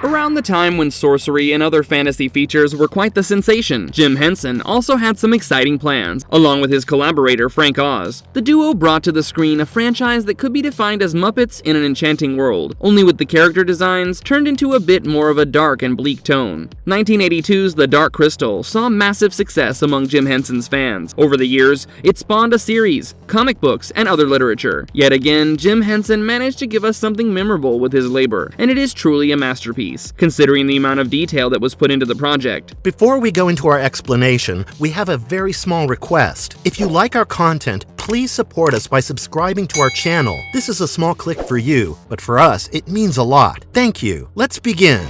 around the time when sorcery and other fantasy features were quite the sensation. Jim Henson also had some exciting plans, along with his collaborator Frank Oz. The duo brought to the screen a franchise that could be defined as Muppets in an enchanting world, only with the character designs turned into a bit more of a dark and bleak tone. 1982's The Dark Crystal saw massive success among Jim Henson's fans. Over the years, it spawned a series, comic books, and other literature. Yet again, Jim Henson managed to give us something memorable with his labor, and it is truly a masterpiece, considering the amount of detail that was put into the project. Before we go into our explanation, we have a very small request. If you like our content, please support us by subscribing to our channel. This is a small click for you, but for us, it means a lot. Thank you. Let's begin.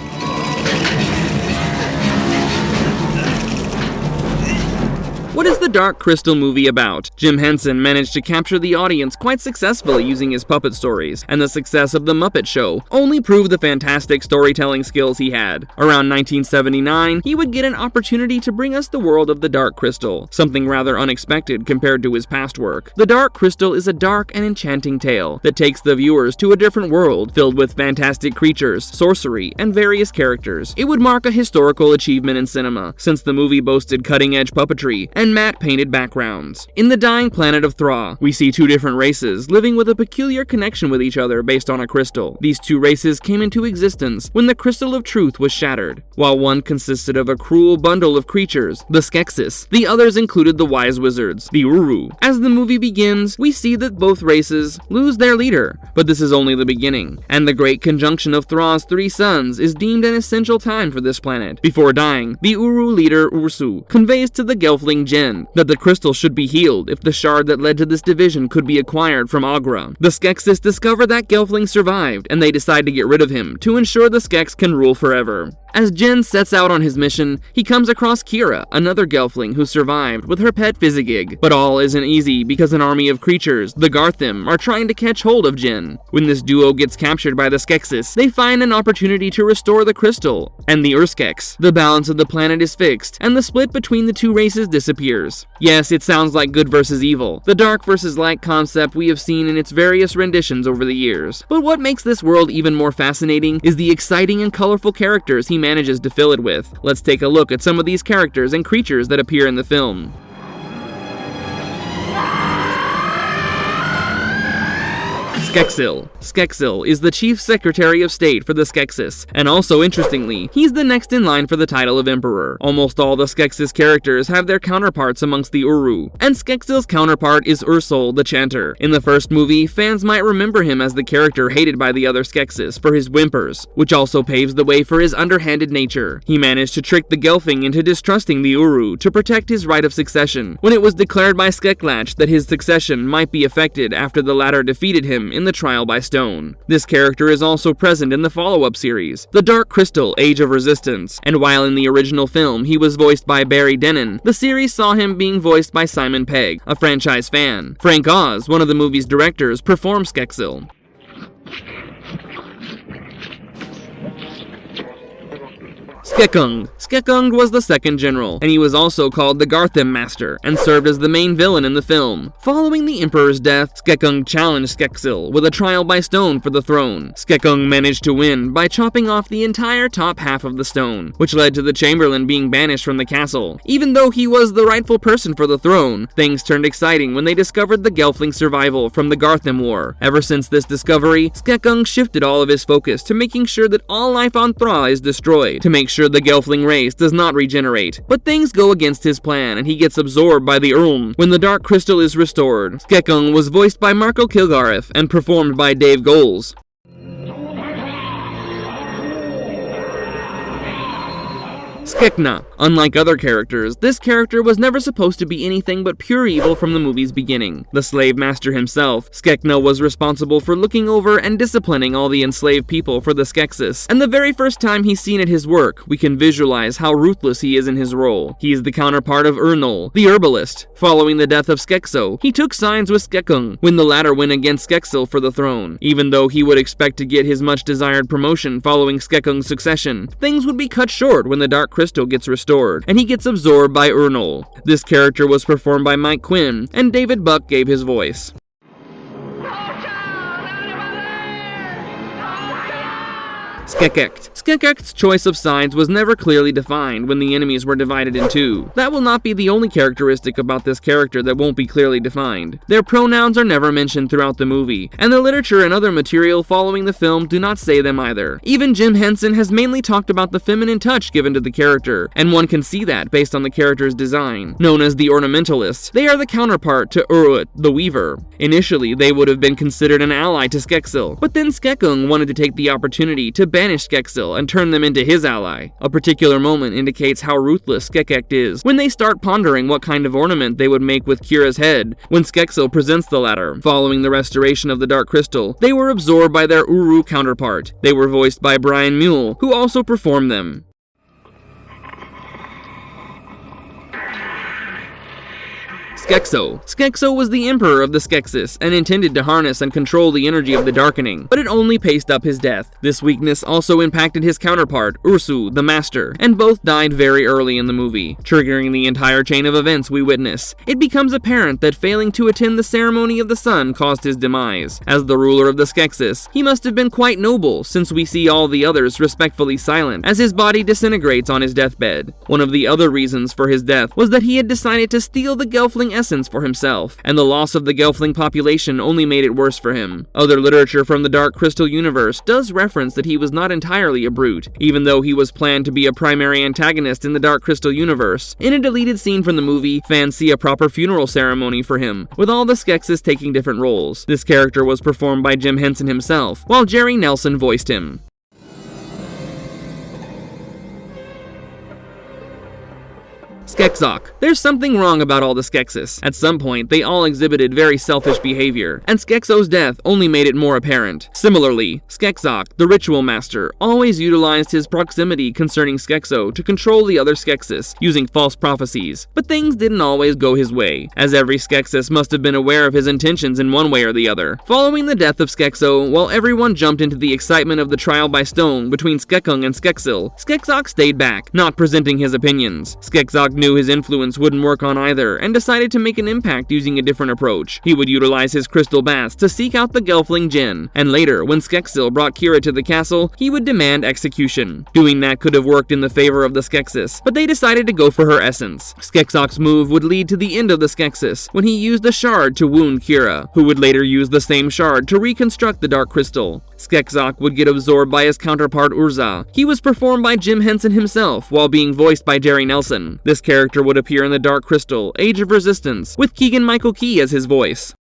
What is the Dark Crystal movie about? Jim Henson managed to capture the audience quite successfully using his puppet stories, and the success of The Muppet Show only proved the fantastic storytelling skills he had. Around 1979, he would get an opportunity to bring us the world of the Dark Crystal, something rather unexpected compared to his past work. The Dark Crystal is a dark and enchanting tale that takes the viewers to a different world filled with fantastic creatures, sorcery, and various characters. It would mark a historical achievement in cinema, since the movie boasted cutting-edge puppetry and matte painted backgrounds. In the dying planet of Thra, we see two different races living with a peculiar connection with each other based on a crystal. These two races came into existence when the Crystal of Truth was shattered. While one consisted of a cruel bundle of creatures, the Skeksis, the others included the wise wizards, the Uru. As the movie begins, we see that both races lose their leader, but this is only the beginning, and the great conjunction of Thra's three suns is deemed an essential time for this planet. Before dying, the Uru leader Ursu conveys to the Gelfling Jin that the crystal should be healed if the shard that led to this division could be acquired from Agra. The Skeksis discover that Gelfling survived, and they decide to get rid of him to ensure the Skeks can rule forever. As Jin sets out on his mission, he comes across Kira, another Gelfling who survived with her pet Fizzigig. But all isn't easy because an army of creatures, the Garthim, are trying to catch hold of Jin. When this duo gets captured by the Skeksis, they find an opportunity to restore the crystal and the Urskeks. The balance of the planet is fixed, and the split between the two races disappears. Yes, it sounds like good versus evil, the dark versus light concept we have seen in its various renditions over the years. But what makes this world even more fascinating is the exciting and colorful characters he manages to fill it with. Let's take a look at some of these characters and creatures that appear in the film. Skeksil. Skeksil is the Chief Secretary of State for the Skeksis, and also interestingly, he's the next in line for the title of Emperor. Almost all the Skeksis characters have their counterparts amongst the Uru, and Skeksil's counterpart is Ursul the Chanter. In the first movie, fans might remember him as the character hated by the other Skeksis for his whimpers, which also paves the way for his underhanded nature. He managed to trick the Gelfling into distrusting the Uru to protect his right of succession, when it was declared by Skeklach that his succession might be affected after the latter defeated him in the trial by stone. This character is also present in the follow-up series, The Dark Crystal: Age of Resistance, and while in the original film he was voiced by Barry Dennen, the series saw him being voiced by Simon Pegg, a franchise fan. Frank Oz, one of the movie's directors, performed Skeksil. Skekung. Skekung was the second general, and he was also called the Garthim Master, and served as the main villain in the film. Following the Emperor's death, Skekung challenged Skeksil with a trial by stone for the throne. Skekung managed to win by chopping off the entire top half of the stone, which led to the Chamberlain being banished from the castle. Even though he was the rightful person for the throne, things turned exciting when they discovered the Gelfling's survival from the Garthim War. Ever since this discovery, Skekung shifted all of his focus to making sure that all life on Thra is destroyed, to make sure the Gelfling race does not regenerate. But things go against his plan, and he gets absorbed by the Ulm when the Dark Crystal is restored. Skekung was voiced by Marco Kilgareth and performed by Dave Goelz. Skekna. Unlike other characters, this character was never supposed to be anything but pure evil from the movie's beginning. The slave master himself, Skekna was responsible for looking over and disciplining all the enslaved people for the Skeksis, and the very first time he's seen at his work, we can visualize how ruthless he is in his role. He is the counterpart of Ernol, the herbalist. Following the death of Skekso, he took sides with Skekung when the latter went against Skeksil for the throne. Even though he would expect to get his much desired promotion following Skekung's succession, things would be cut short when the Dark Crystal gets restored, and he gets absorbed by Ernol. This character was performed by Mike Quinn, and David Buck gave his voice. Skekekt. Skekekt's choice of sides was never clearly defined when the enemies were divided in two. That will not be the only characteristic about this character that won't be clearly defined. Their pronouns are never mentioned throughout the movie, and the literature and other material following the film do not say them either. Even Jim Henson has mainly talked about the feminine touch given to the character, and one can see that based on the character's design. Known as the Ornamentalists, they are the counterpart to Urut, the Weaver. Initially, they would have been considered an ally to Skeksil, but then Skekung wanted to take the opportunity to banish Skeksil and turn them into his ally. A particular moment indicates how ruthless Skekekt is when they start pondering what kind of ornament they would make with Kira's head when Skeksil presents the latter. Following the restoration of the Dark Crystal, they were absorbed by their Uru counterpart. They were voiced by Brian Mule, who also performed them. Skekso. Skekso was the emperor of the Skeksis and intended to harness and control the energy of the darkening, but it only paced up his death. This weakness also impacted his counterpart, Ursu, the Master, and both died very early in the movie, triggering the entire chain of events we witness. It becomes apparent that failing to attend the ceremony of the sun caused his demise. As the ruler of the Skeksis, he must have been quite noble, since we see all the others respectfully silent as his body disintegrates on his deathbed. One of the other reasons for his death was that he had decided to steal the Gelfling essence for himself, and the loss of the Gelfling population only made it worse for him. Other literature from the Dark Crystal universe does reference that he was not entirely a brute, even though he was planned to be a primary antagonist in the Dark Crystal universe. In a deleted scene from the movie, fans see a proper funeral ceremony for him, with all the Skeksis taking different roles. This character was performed by Jim Henson himself, while Jerry Nelson voiced him. Skekzok. There's something wrong about all the Skeksis. At some point, they all exhibited very selfish behavior, and Skekso's death only made it more apparent. Similarly, Skekzok, the Ritual Master, always utilized his proximity concerning Skekso to control the other Skeksis, using false prophecies. But things didn't always go his way, as every Skeksis must have been aware of his intentions in one way or the other. Following the death of Skekso, while everyone jumped into the excitement of the trial by stone between Skekung and Skeksil, Skekzok stayed back, not presenting his opinions. Skekzok knew his influence wouldn't work on either, and decided to make an impact using a different approach. He would utilize his crystal baths to seek out the Gelfling Jinn, and later, when Skeksil brought Kira to the castle, he would demand execution. Doing that could have worked in the favor of the Skeksis, but they decided to go for her essence. Skekzok's move would lead to the end of the Skeksis, when he used a shard to wound Kira, who would later use the same shard to reconstruct the Dark Crystal. Skekzok would get absorbed by his counterpart Urza. He was performed by Jim Henson himself, while being voiced by Jerry Nelson. This character would appear in the Dark Crystal, Age of Resistance, with Keegan-Michael Key as his voice.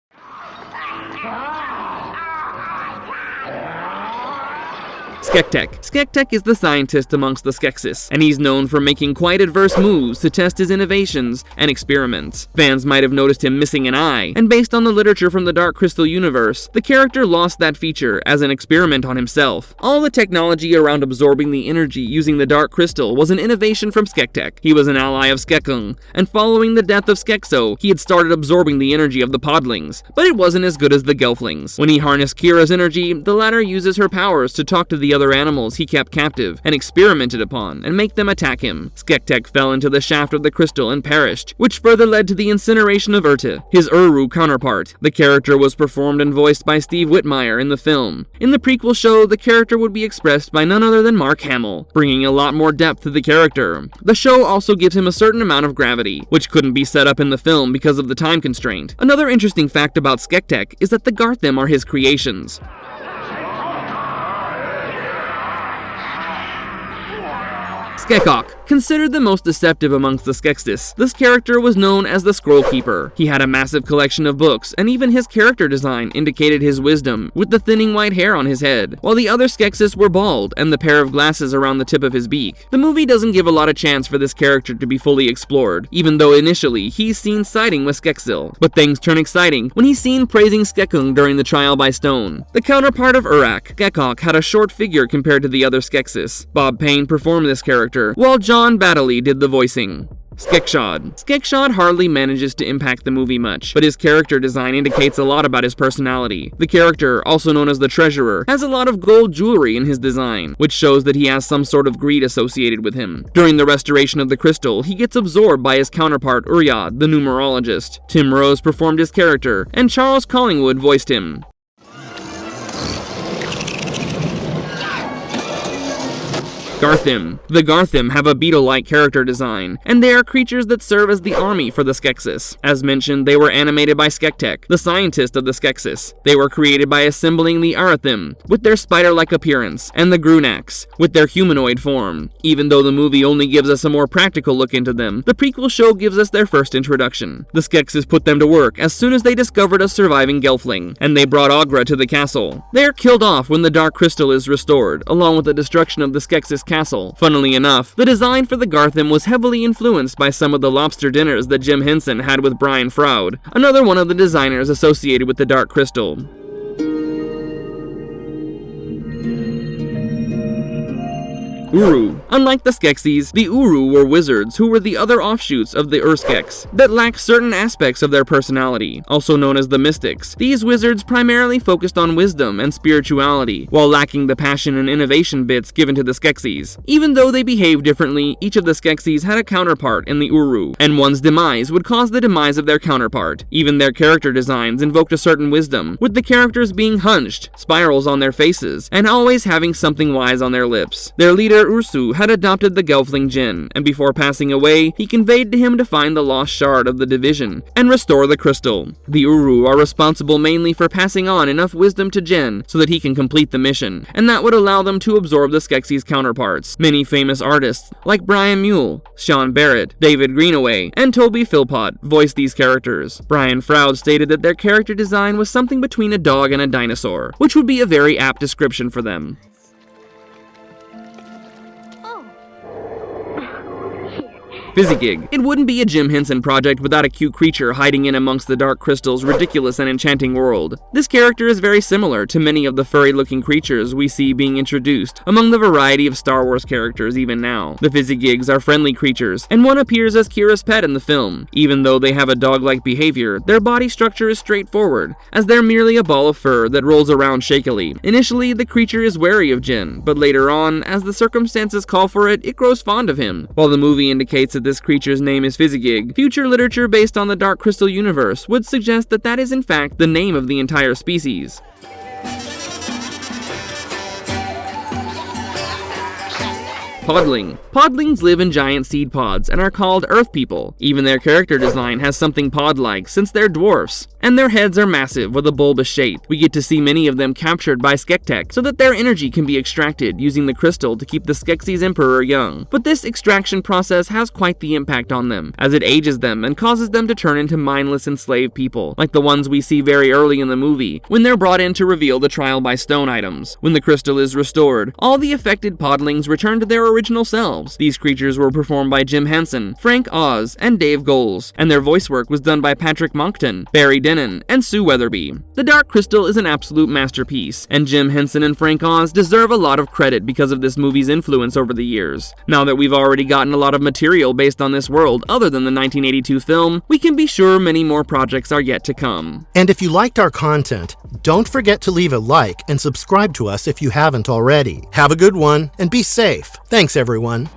Skektek. Skektek is the scientist amongst the Skeksis, and he's known for making quite adverse moves to test his innovations and experiments. Fans might have noticed him missing an eye, and based on the literature from the Dark Crystal universe, the character lost that feature as an experiment on himself. All the technology around absorbing the energy using the Dark Crystal was an innovation from Skektek. He was an ally of Skekung, and following the death of Skekso, he had started absorbing the energy of the Podlings, but it wasn't as good as the Gelflings. When he harnessed Kira's energy, the latter uses her powers to talk to the other animals he kept captive and experimented upon and make them attack him. Skektek fell into the shaft of the crystal and perished, which further led to the incineration of Urta, his Uru counterpart. The character was performed and voiced by Steve Whitmire in the film. In the prequel show, the character would be expressed by none other than Mark Hamill, bringing a lot more depth to the character. The show also gives him a certain amount of gravity, which couldn't be set up in the film because of the time constraint. Another interesting fact about Skektek is that the Garthim are his creations. Skekok. Considered the most deceptive amongst the Skeksis, this character was known as the Scroll Keeper. He had a massive collection of books, and even his character design indicated his wisdom, with the thinning white hair on his head, while the other Skeksis were bald and the pair of glasses around the tip of his beak. The movie doesn't give a lot of chance for this character to be fully explored, even though initially he's seen siding with Skeksil, but things turn exciting when he's seen praising Skekung during the trial by stone. The counterpart of Urak, Skekok had a short figure compared to the other Skeksis. Bob Payne performed this character, while John Baddeley did the voicing. Skekshad. Skekshad hardly manages to impact the movie much, but his character design indicates a lot about his personality. The character, also known as the Treasurer, has a lot of gold jewelry in his design, which shows that he has some sort of greed associated with him. During the restoration of the crystal, he gets absorbed by his counterpart Uryad, the numerologist. Tim Rose performed his character, and Charles Collingwood voiced him. Garthim. The Garthim have a beetle-like character design, and they are creatures that serve as the army for the Skeksis. As mentioned, they were animated by Skektek, the scientist of the Skeksis. They were created by assembling the Arathim, with their spider-like appearance, and the Grunaks, with their humanoid form. Even though the movie only gives us a more practical look into them, the prequel show gives us their first introduction. The Skeksis put them to work as soon as they discovered a surviving Gelfling, and they brought Aughra to the castle. They are killed off when the Dark Crystal is restored, along with the destruction of the Skeksis castle. Funnily enough, the design for the Garthim was heavily influenced by some of the lobster dinners that Jim Henson had with Brian Froud, another one of the designers associated with the Dark Crystal. Uru. Unlike the Skeksis, the Uru were wizards who were the other offshoots of the Urskeks that lacked certain aspects of their personality, also known as the Mystics. These wizards primarily focused on wisdom and spirituality, while lacking the passion and innovation bits given to the Skeksis. Even though they behaved differently, each of the Skeksis had a counterpart in the Uru, and one's demise would cause the demise of their counterpart. Even their character designs invoked a certain wisdom, with the characters being hunched, spirals on their faces, and always having something wise on their lips. Their leader Ursu had adopted the Gelfling Jin, and before passing away, he conveyed to him to find the lost shard of the division and restore the crystal. The Uru are responsible mainly for passing on enough wisdom to Jin so that he can complete the mission, and that would allow them to absorb the Skeksis' counterparts. Many famous artists, like Brian Mule, Sean Barrett, David Greenaway, and Toby Philpott, voiced these characters. Brian Froud stated that their character design was something between a dog and a dinosaur, which would be a very apt description for them. Fizzygig. It wouldn't be a Jim Henson project without a cute creature hiding in amongst the Dark Crystal's ridiculous and enchanting world. This character is very similar to many of the furry-looking creatures we see being introduced among the variety of Star Wars characters even now. The Fizzygigs are friendly creatures, and one appears as Kira's pet in the film. Even though they have a dog-like behavior, their body structure is straightforward, as they're merely a ball of fur that rolls around shakily. Initially, the creature is wary of Jin, but later on, as the circumstances call for it, it grows fond of him. While the movie indicates that this creature's name is Fizzygig, future literature based on the Dark Crystal universe would suggest that that is in fact the name of the entire species. Podling. Podlings live in giant seed pods and are called Earth People. Even their character design has something pod-like since they're dwarfs, and their heads are massive with a bulbous shape. We get to see many of them captured by Skektek so that their energy can be extracted using the crystal to keep the Skeksis Emperor young. But this extraction process has quite the impact on them, as it ages them and causes them to turn into mindless enslaved people, like the ones we see very early in the movie, when they're brought in to reveal the trial by stone items. When the crystal is restored, all the affected podlings return to their original selves. These creatures were performed by Jim Henson, Frank Oz, and Dave Goelz, and their voice work was done by Patrick Monkton, Barry Dennen, and Sue Weatherby. The Dark Crystal is an absolute masterpiece, and Jim Henson and Frank Oz deserve a lot of credit because of this movie's influence over the years. Now that we've already gotten a lot of material based on this world other than the 1982 film, we can be sure many more projects are yet to come. And if you liked our content, don't forget to leave a like and subscribe to us if you haven't already. Have a good one, and be safe. Thanks, everyone.